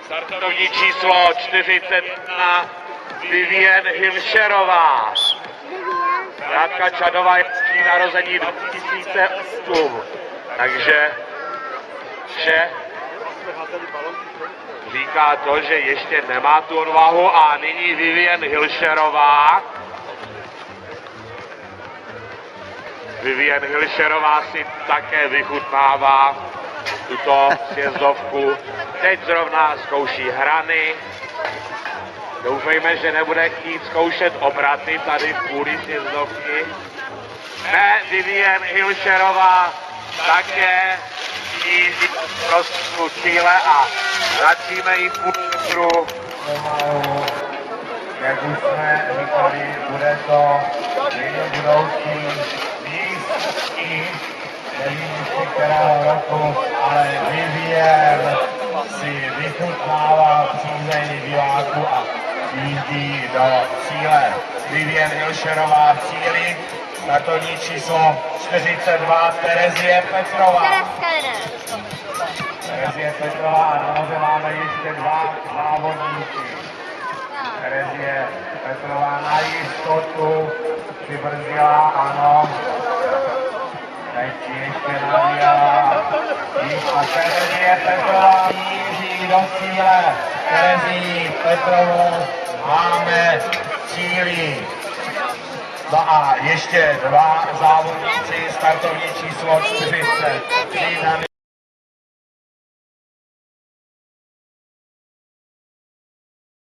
Startovní číslo 41 Vivien Hilšerová. Radka Čadová je narození 2008. Takže vše říká to, že ještě nemá tu odvahu a nyní Vivien Hilšerová. Vivien Hilšerová si také vychutnává tuto sjezdovku. Teď zrovna zkouší hrany. Doufejme, že nebude chtít zkoušet obraty tady v půli sjezdovky. Ne, Vivien Hilšerová také jízdí prostředku cíle a vracíme jí půl metru. Jak už jsme říkali, bude to budoucí místní, nevím ještě kterého roku, ale Vivien si vychutnává přízeň diváků a jízdí do cíle. Vivien Hilšerová v cíli, startovní číslo 42 Terezie Petrová. Terezie Petrová a nahoře máme ještě dva závodníky. Terezie Petrová na jistotu přibrzdila, ano. Teď ještě nabíjala. A Terezie Petrová míří do cíle. Terezii Petrovou máme v cíli. No a ještě dva závodníci, startovní číslo 43